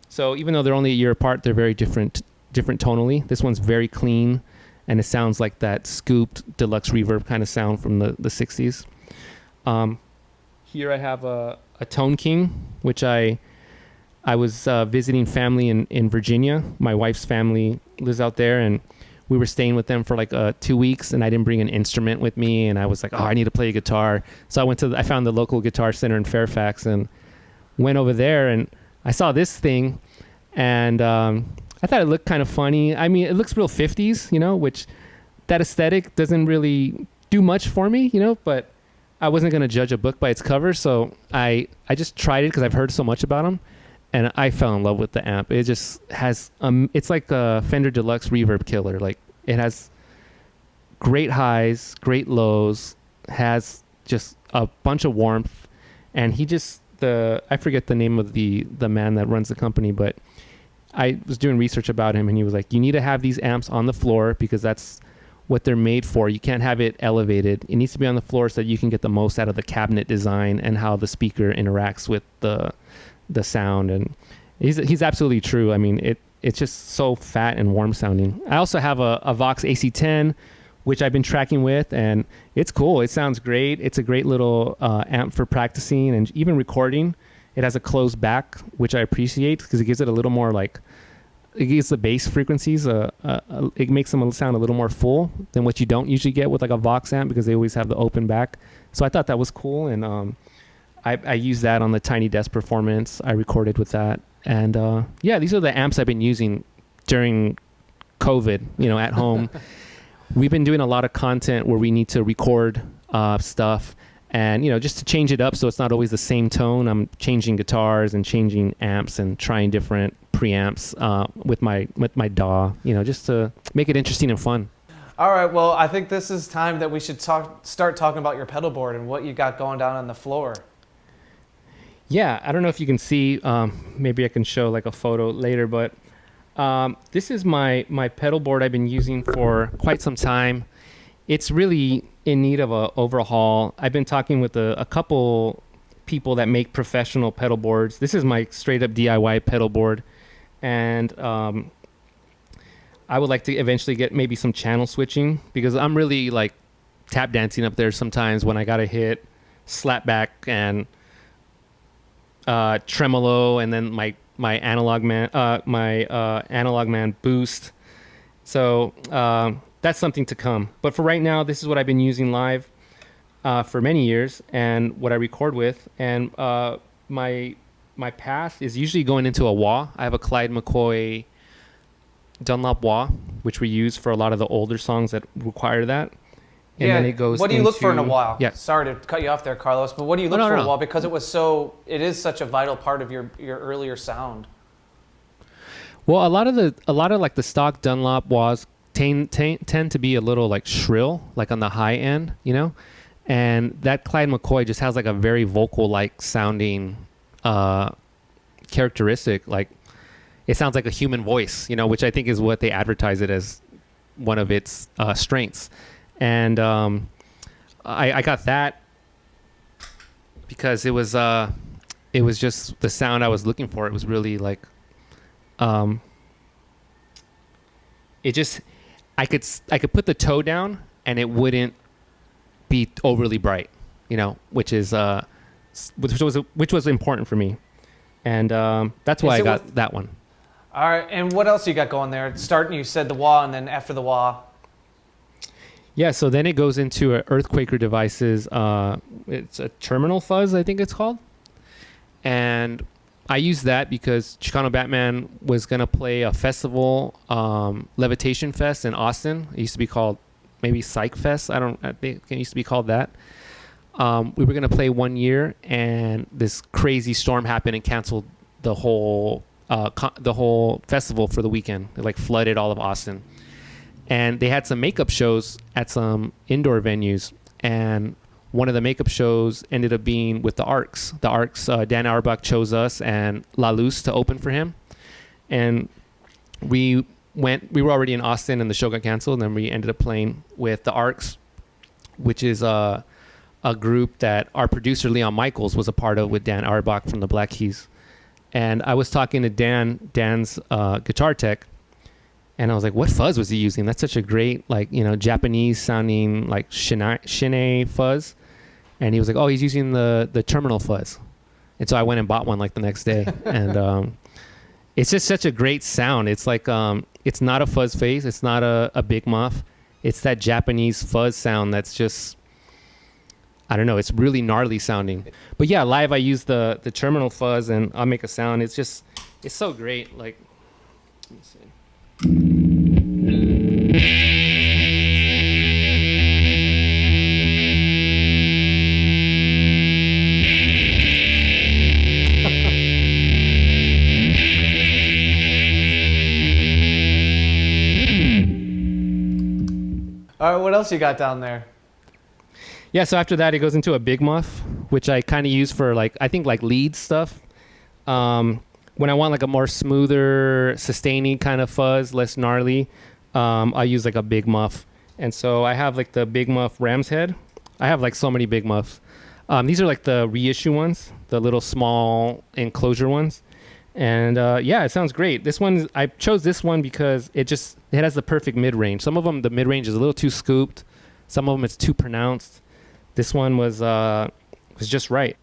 So even though they're only a year apart, they're very different tonally. This one's very clean, and it sounds like that scooped deluxe reverb kind of sound from the 60s. Here I have a Tone King, which I was visiting family in Virginia. My wife's family lives out there, and we were staying with them for like 2 weeks, and I didn't bring an instrument with me, and I was like, I need to play a guitar. So I found the local guitar center in Fairfax and went over there, and I saw this thing, and I thought it looked kind of funny. I mean, it looks real 50s, you know, which that aesthetic doesn't really do much for me, you know, but I wasn't going to judge a book by its cover, so I just tried it because I've heard so much about them. and I fell in love with the amp. It just has it's like a Fender Deluxe reverb killer. Like, it has great highs, great lows, has just a bunch of warmth, and I forget the name of the man that runs the company, but I was doing research about him, and he was like, you need to have these amps on the floor because that's what they're made for. You can't have it elevated. It needs to be on the floor so that you can get the most out of the cabinet design and how the speaker interacts with the sound. And he's absolutely true. I mean, it's just so fat and warm sounding. I also have a Vox AC10, which I've been tracking with, and it's cool. It sounds great. It's a great little amp for practicing and even recording. It has a closed back, which I appreciate because it gives it a little more like, it gives the bass frequencies, it makes them sound a little more full than what you don't usually get with like a Vox amp because they always have the open back. So I thought that was cool, and I used that on the Tiny Desk Performance. I recorded with that. And yeah, these are the amps I've been using during COVID, at home. We've been doing a lot of content where we need to record stuff, and just to change it up so it's not always the same tone. I'm changing guitars and changing amps and trying different preamps with my DAW, just to make it interesting and fun. All right, well, I think this is time that we should start talking about your pedal board and what you got going down on the floor. Yeah, I don't know if you can see, maybe I can show like a photo later, but this is my pedal board I've been using for quite some time. It's really in need of an overhaul. I've been talking with a couple people that make professional pedal boards. This is my straight up DIY pedal board, and I would like to eventually get maybe some channel switching because I'm really like tap dancing up there sometimes when I gotta hit slapback and tremolo, and then my analog man boost. So that's something to come. But for right now, this is what I've been using live for many years, and what I record with. And my path is usually going into a wah. I have a Clyde McCoy Dunlop wah, which we use for a lot of the older songs that require that. And then it goes what do you look for in a wah? Yeah. Sorry to cut you off there, Carlos, but what do you look for in a wah? Because it is such a vital part of your earlier sound. Well, a lot of like the stock Dunlop wahs tend to be a little like shrill, like on the high end, and that Clyde McCoy just has like a very vocal like sounding characteristic. Like it sounds like a human voice, which I think is what they advertise it as one of its strengths. And I got that because it was just the sound I was looking for. It was really like I could put the toe down and it wouldn't be overly bright, which was important for me, and that's why I got that one. All right, and what else you got going there? Starting, you said the wah, and then after the wah. Yeah, so then it goes into Earthquaker Devices. It's a terminal fuzz, I think it's called. And I use that because Chicano Batman was going to play a festival, Levitation Fest in Austin. It used to be called maybe Psych Fest. I think it used to be called that. We were going to play 1 year, and this crazy storm happened and canceled the whole festival for the weekend. It like flooded all of Austin. And they had some makeup shows at some indoor venues, and one of the makeup shows ended up being with the Arcs. The Arcs, Dan Auerbach chose us and La Luz to open for him. And we were already in Austin and the show got canceled, and then we ended up playing with the Arcs, which is a group that our producer Leon Michaels was a part of with Dan Auerbach from the Black Keys. And I was talking to Dan's guitar tech, and I was like, what fuzz was he using? That's such a great, Japanese sounding, like Shine fuzz. And he was like, oh, he's using the terminal fuzz. And so I went and bought one like the next day. And it's just such a great sound. It's like, it's not a fuzz face. It's not a big muff. It's that Japanese fuzz sound that's just, I don't know. It's really gnarly sounding. But yeah, live I use the terminal fuzz and I'll make a sound. It's so great. Like, let me see. All right, what else you got down there? Yeah, so after that, it goes into a big muff, which I kind of use for I think lead stuff. When I want like a more smoother, sustaining kind of fuzz, less gnarly, I use like a big muff. And so I have like the big muff ram's head. I have like so many big muffs. These are like the reissue ones, the little small enclosure ones. And yeah, it sounds great. This one, I chose this one because it has the perfect mid-range. Some of them, the mid-range is a little too scooped. Some of them, it's too pronounced. This one was just right.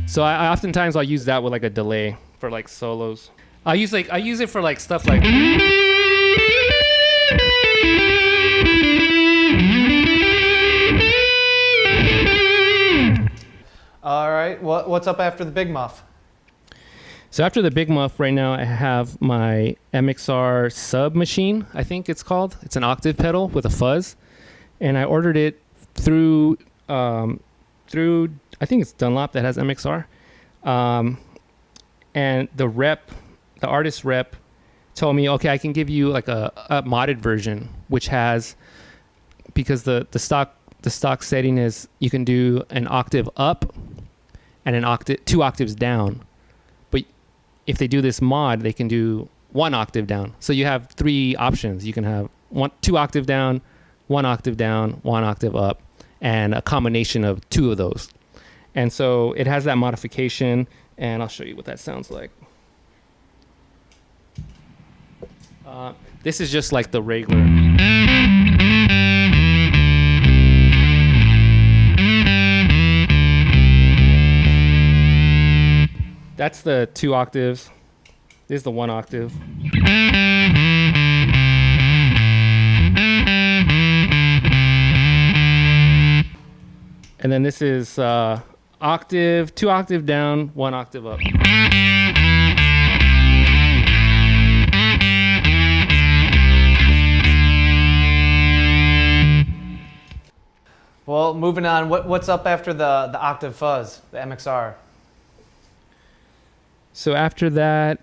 So I oftentimes I'll use that with like a delay for like solos. I use it for like stuff like. All right, what's up after the big muff? So after the big muff, right now I have my MXR sub machine, I think it's called. It's an octave pedal with a fuzz, and I ordered it through I think it's Dunlop that has MXR, and the artist rep, told me, okay, I can give you like a modded version, which has, because the stock setting is you can do an octave up and two octaves down, but if they do this mod, they can do one octave down. So you have three options. You can have two octave down, one octave up, and a combination of two of those. And so it has that modification, and I'll show you what that sounds like. This is just like the regular. That's the two octaves. This is the one octave. And then this is octave, two octave down, one octave up. Well, moving on, what's up after the octave fuzz, the MXR? So after that,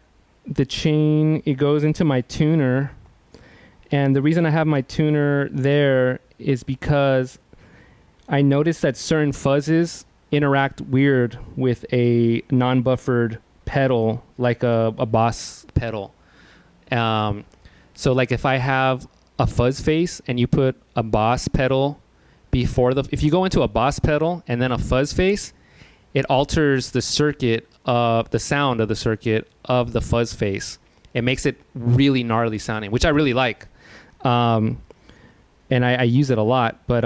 the chain, it goes into my tuner. And the reason I have my tuner there is because I noticed that certain fuzzes interact weird with a non-buffered pedal, like a Boss pedal. So like if I have a fuzz face and you put a Boss pedal if you go into a Boss pedal and then a fuzz face, it alters the circuit of the sound of the circuit of the fuzz face. It makes it really gnarly sounding, which I really like. And I use it a lot, but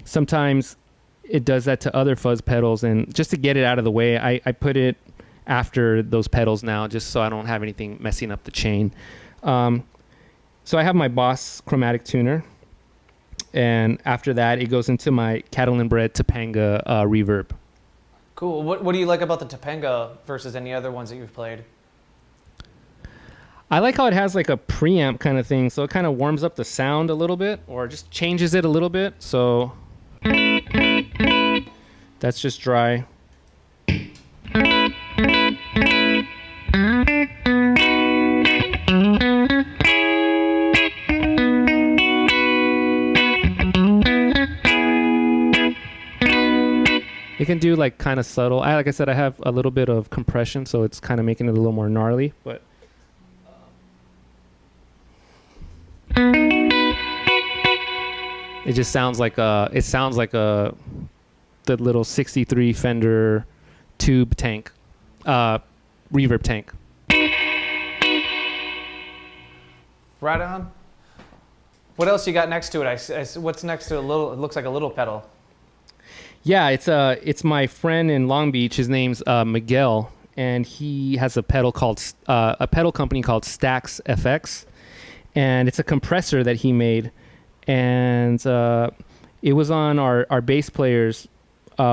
sometimes it does that to other fuzz pedals, and just to get it out of the way, I put it after those pedals now, just so I don't have anything messing up the chain. So I have my Boss chromatic tuner, and after that, it goes into my Catalan bred Topanga reverb. Cool. What do you like about the Topanga versus any other ones that you've played? I like how it has like a preamp kind of thing, so it kind of warms up the sound a little bit, or just changes it a little bit. So that's just dry. It can do like kind of subtle. Like I said, I have a little bit of compression, so it's kind of making it a little more gnarly, but it just sounds like the little 63 Fender tube tank, reverb tank. Right on. What else you got next to it? What's next to it looks like a little pedal. Yeah, it's my friend in Long Beach. His name's Miguel, and he has a pedal company called Stax FX, and it's a compressor that he made, and it was on our bass player's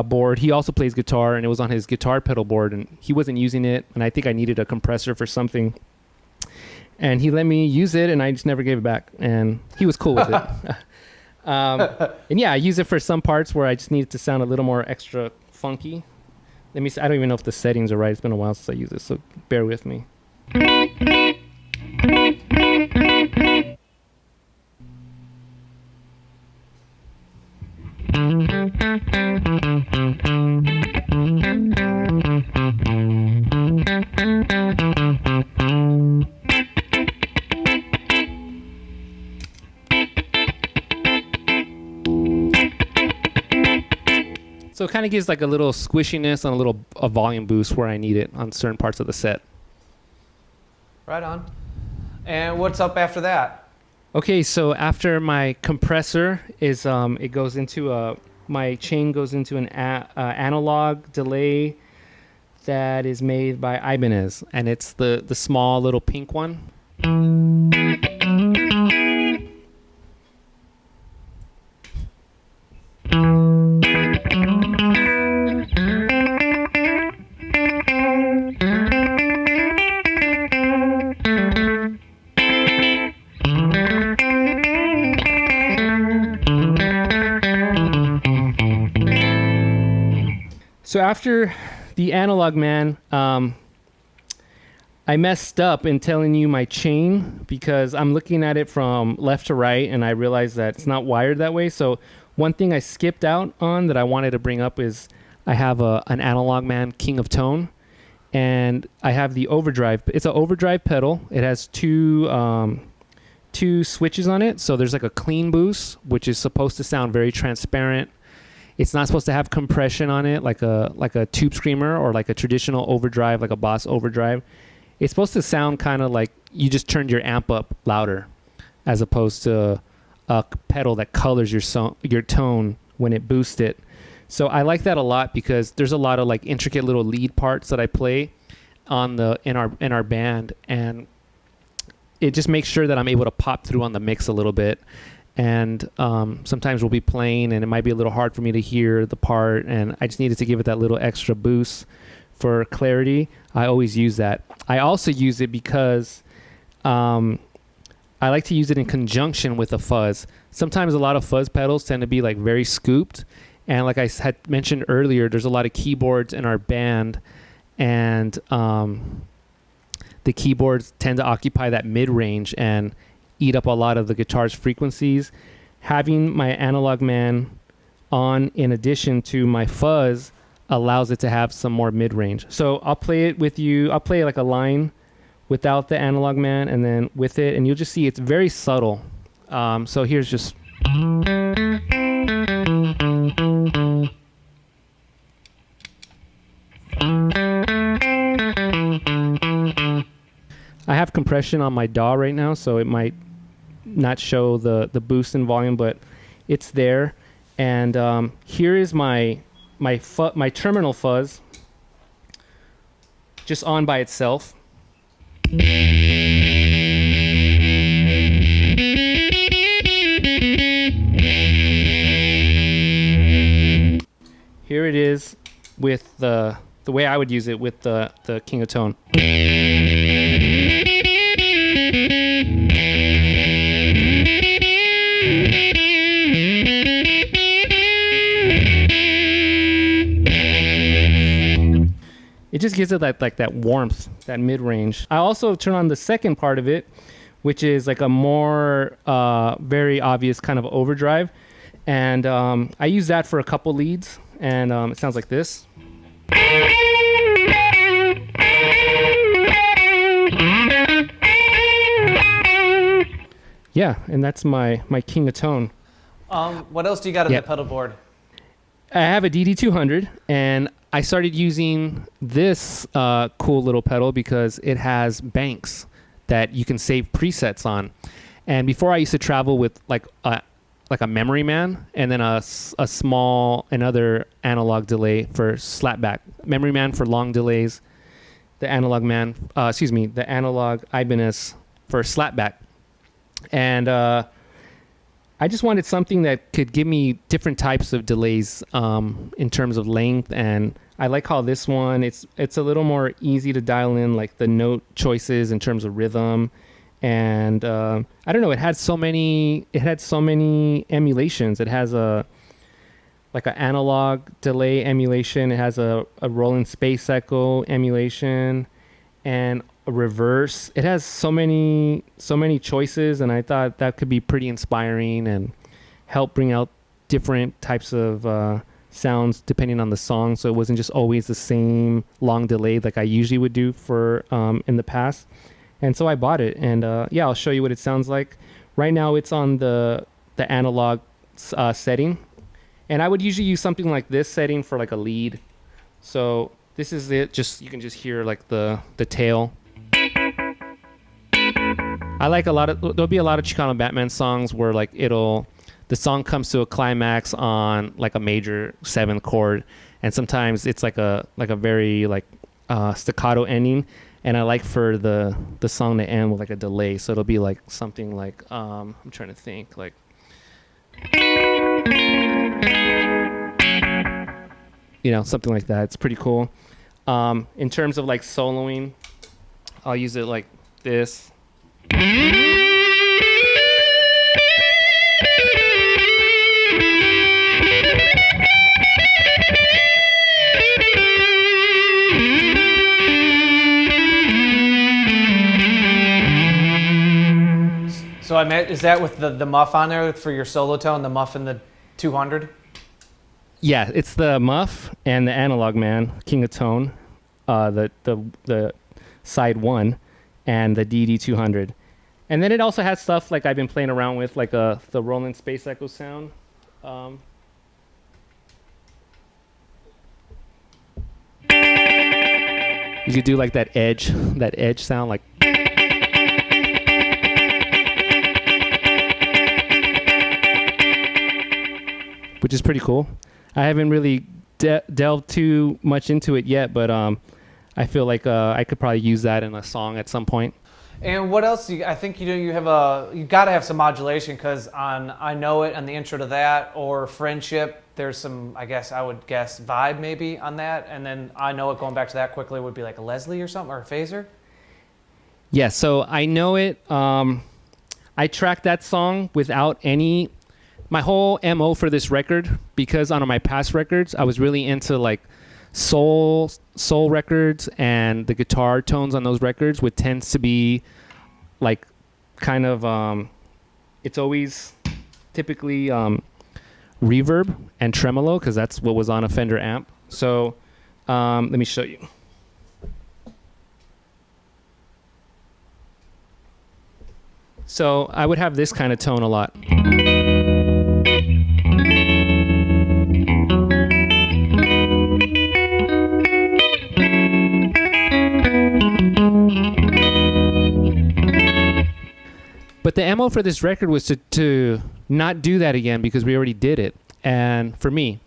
board. He also plays guitar, and it was on his guitar pedal board, and he wasn't using it, and I think I needed a compressor for something, and he let me use it, and I just never gave it back, and he was cool with it. And yeah, I use it for some parts where I just need it to sound a little more extra funky. Let me see. I don't even know if the settings are right. It's been a while since I used it, so bear with me. So it kind of gives like a little squishiness and a volume boost where I need it on certain parts of the set. Right on. And what's up after that? Okay, so after my compressor is, it goes into my chain goes into an analog delay that is made by Ibanez, and it's the small little pink one. So after the analog man, I messed up in telling you my chain because I'm looking at it from left to right and I realized that it's not wired that way. So one thing I skipped out on that I wanted to bring up is I have an analog man King of Tone, and I have the overdrive. It's an overdrive pedal. It has two switches on it. So there's like a clean boost, which is supposed to sound very transparent. It's not supposed to have compression on it like a tube screamer or like a traditional overdrive, like a Boss overdrive. It's supposed to sound kind of like you just turned your amp up louder, as opposed to a pedal that colors your tone when it boosts it. So I like that a lot because there's a lot of like intricate little lead parts that I play in our band, and it just makes sure that I'm able to pop through on the mix a little bit. And sometimes we'll be playing and it might be a little hard for me to hear the part, and I just needed to give it that little extra boost for clarity. I always use that. I also use it because I like to use it in conjunction with a fuzz. Sometimes a lot of fuzz pedals tend to be like very scooped, and like I had mentioned earlier, there's a lot of keyboards in our band, and the keyboards tend to occupy that mid-range and eat up a lot of the guitar's frequencies. Having my analog man on in addition to my fuzz allows it to have some more mid-range. So I'll play it with you. I'll play like a line without the analog man and then with it, and you'll just see it's very subtle. So here's just... I have compression on my DAW right now, so it might not show the boost in volume, but it's there. And here is my terminal fuzz, just on by itself. Here it is with the way I would use it with the King of Tone. It just gives it that warmth, that mid-range. I also turn on the second part of it, which is like a more very obvious kind of overdrive. And I use that for a couple leads, and it sounds like this. Yeah, and that's my King of Tone. What else do you got on the pedal board? I have a DD200, and I started using this cool little pedal because it has banks that you can save presets on. And before I used to travel with like a memory man and then another analog delay for slapback. Memory man for long delays, the analog Ibanez for slapback. And I just wanted something that could give me different types of delays in terms of length, and I like how this one, it's a little more easy to dial in, like the note choices in terms of rhythm, and I don't know. It had so many emulations. It has a like an analog delay emulation. It has a Roland space echo emulation and a reverse. It has so many choices, and I thought that could be pretty inspiring and help bring out different types of sounds depending on the song. So it wasn't just always the same long delay like I usually would do for in the past. And so I bought it, and I'll show you what it sounds like. Right now it's on the analog setting. And I would usually use something like this setting for like a lead. So this is it. You can just hear like the tail. I like there'll be a lot of Chicano Batman songs where like the song comes to a climax on like a major 7th chord. And sometimes it's like a very like staccato ending. And I like for the song to end with like a delay. So it'll be like something like, I'm trying to think like, something like that. It's pretty cool. In terms of like soloing, I'll use it like this. So is that with the muff on there for your solo tone, the muff and the 200? Yeah, it's the muff and the analog man, King of Tone, the side 1, and the DD200. And then it also has stuff like I've been playing around with, like the Roland Space Echo sound. You could do like that edge sound, like. Which is pretty cool. I haven't really delved too much into it yet, but I feel like I could probably use that in a song at some point. And what else? I think you got to have some modulation, because on I Know It and the intro to that, or Friendship, there's some, I would guess vibe maybe on that. And then I Know It, going back to that quickly, would be like a Leslie or something, or a phaser. Yeah, so I Know It. I tracked that song without my whole MO for this record, because on my past records, I was really into like soul records, and the guitar tones on those records would tend to be like kind of, it's always typically reverb and tremolo, because that's what was on a Fender amp. So let me show you. So I would have this kind of tone a lot. But the MO for this record was to not do that again, because we already did it, and for me.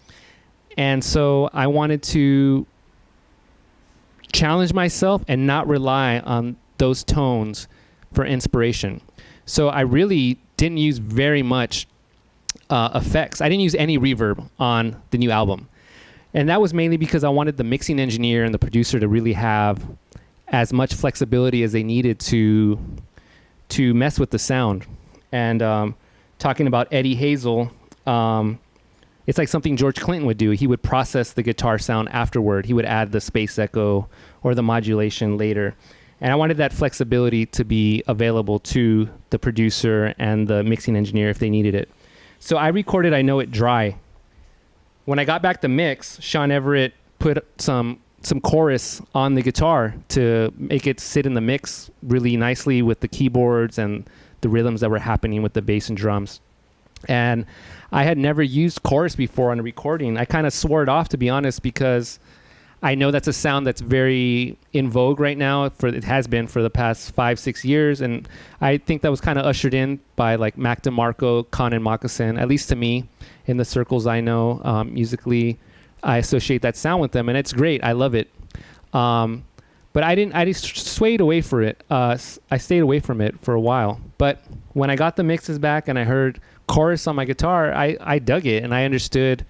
And so I wanted to challenge myself and not rely on those tones for inspiration. So I really didn't use very much effects. I didn't use any reverb on the new album. And that was mainly because I wanted the mixing engineer and the producer to really have as much flexibility as they needed to mess with the sound. And talking about Eddie Hazel, it's like something George Clinton would do. He would process the guitar sound afterward. He would add the space echo or the modulation later. And I wanted that flexibility to be available to the producer and the mixing engineer if they needed it. So I recorded I Know It dry. When I got back the mix, Sean Everett put some chorus on the guitar to make it sit in the mix really nicely with the keyboards and the rhythms that were happening with the bass and drums. And I had never used chorus before on a recording. I kind of swore it off, to be honest, because I know that's a sound that's very in vogue right now. It has been for the past 5-6 years. And I think that was kind of ushered in by like Mac DeMarco, Con and Moccasin, at least to me, in the circles I know musically. I associate that sound with them, and it's great. I love it. But I just swayed away from it. I stayed away from it for a while. But when I got the mixes back and I heard chorus on my guitar, I dug it, and I understood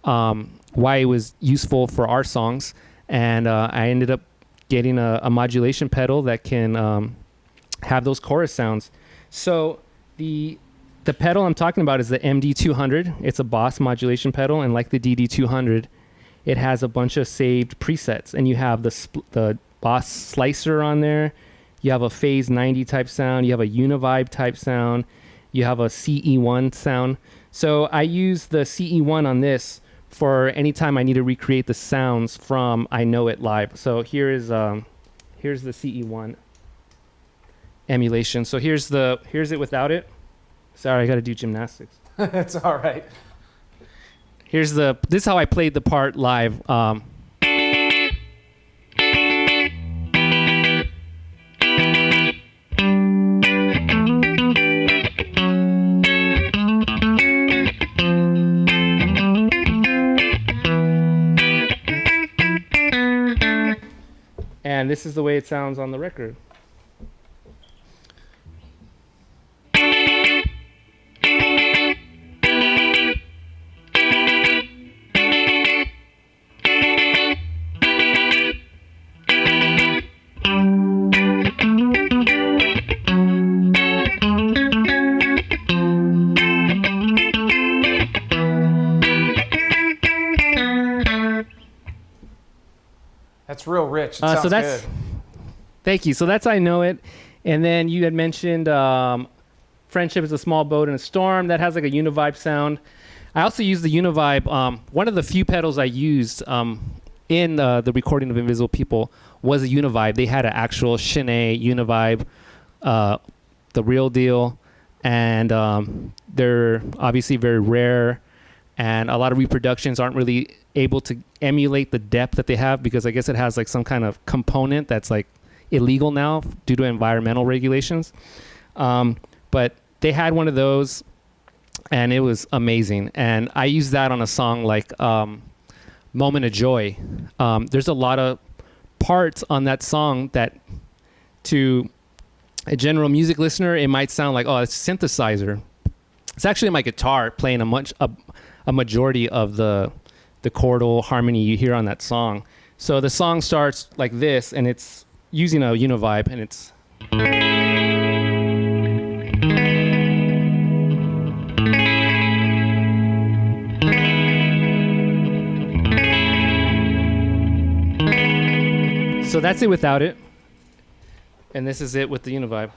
why it was useful for our songs. And I ended up getting a modulation pedal that can have those chorus sounds. So the pedal I'm talking about is the MD200. It's a Boss modulation pedal, and like the DD200, it has a bunch of saved presets, and you have the Boss slicer on there. You have a phase 90 type sound. You have a univibe type sound. You have a CE1 sound. So I use the CE1 on this for any time I need to recreate the sounds from I Know It Live. So here's the CE1 emulation. So here's it without it. Sorry, I got to do gymnastics. It's all right. This is how I played the part live. And this is the way it sounds on the record. That's real rich. It sounds so that's good. Thank you. So that's I Know It. And then you had mentioned Friendship is a Small Boat in a Storm. That has like a univibe sound. I also use the univibe. One of the few pedals I used in the recording of Invisible People was a univibe. They had an actual Shanae univibe, the real deal. And they're obviously very rare. And a lot of reproductions aren't really able to emulate the depth that they have, because I guess it has like some kind of component that's like illegal now due to environmental regulations. But they had one of those, and it was amazing. And I used that on a song like Moment of Joy. There's a lot of parts on that song that to a general music listener, it might sound like, oh, it's a synthesizer. It's actually my guitar playing a majority of the chordal harmony you hear on that song. So the song starts like this, and it's using a univibe, and it's... So that's it without it. And this is it with the univibe.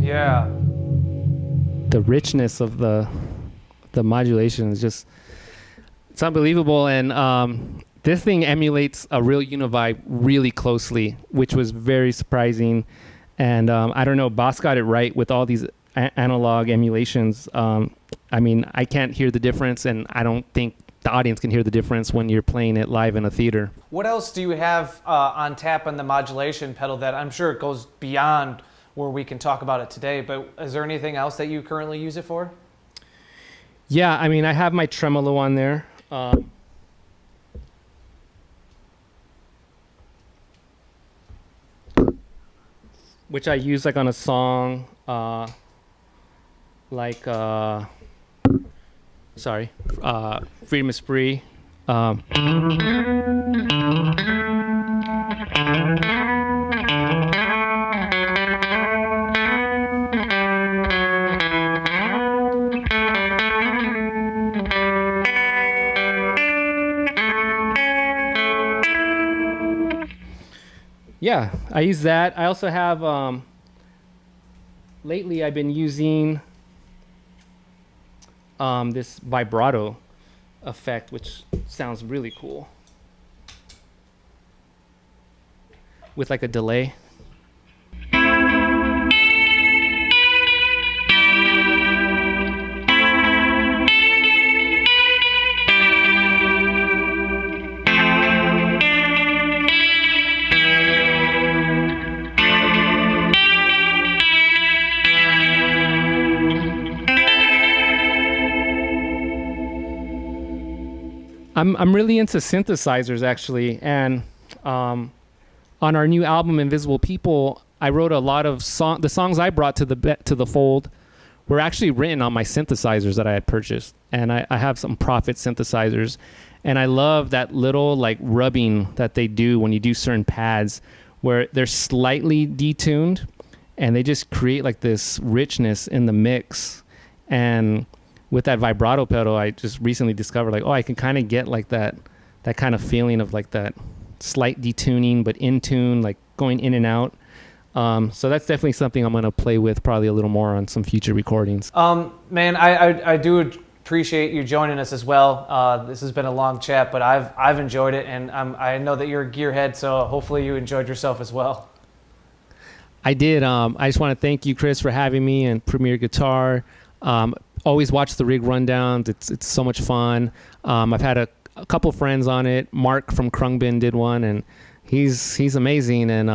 Yeah. The richness of the modulation is just, it's unbelievable. And this thing emulates a real univibe really closely, which was very surprising. And I don't know, Boss got it right with all these analog emulations. I mean, I can't hear the difference, and I don't think the audience can hear the difference when you're playing it live in a theater. What else do you have on tap on the modulation pedal that I'm sure it goes beyond where we can talk about it today, but is there anything else that you currently use it for? Yeah, I mean, I have my tremolo on there. Which I use like on a song, Freedom is Free. Yeah, I use that. I also have, lately I've been using this vibrato effect, which sounds really cool. With like a delay. I'm really into synthesizers actually, and on our new album Invisible People, I wrote a lot of the songs I brought to the fold were actually written on my synthesizers that I had purchased, and I have some Prophet synthesizers, and I love that little like rubbing that they do when you do certain pads where they're slightly detuned and they just create like this richness in the mix. And with that vibrato pedal, I just recently discovered like, oh, I can kind of get like that kind of feeling of like that slight detuning, but in tune, like going in and out. So that's definitely something I'm going to play with probably a little more on some future recordings. Man, I do appreciate you joining us as well. This has been a long chat, but I've enjoyed it, and I know that you're a gearhead, so hopefully you enjoyed yourself as well. I did. I just want to thank you, Chris, for having me, and Premier Guitar. Always watch the rig rundowns. It's so much fun. I've had a couple friends on it. Mark from Krungbin did one, and he's amazing. And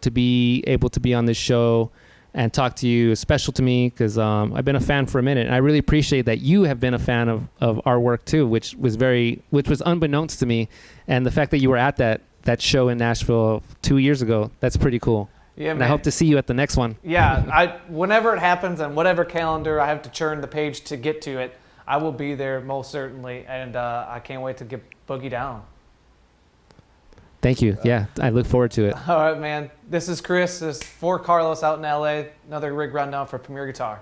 to be able to be on this show and talk to you is special to me because I've been a fan for a minute, and I really appreciate that you have been a fan of our work too, which was unbeknownst to me. And the fact that you were at that show in Nashville 2 years ago, that's pretty cool. Yeah, and man. I hope to see you at the next one. Yeah, whenever it happens on whatever calendar I have to churn the page to get to it, I will be there most certainly, and I can't wait to get boogie down. Thank you. Yeah, I look forward to it. All right, man. This is Chris. This is for Carlos out in L.A. Another rig rundown for Premier Guitar.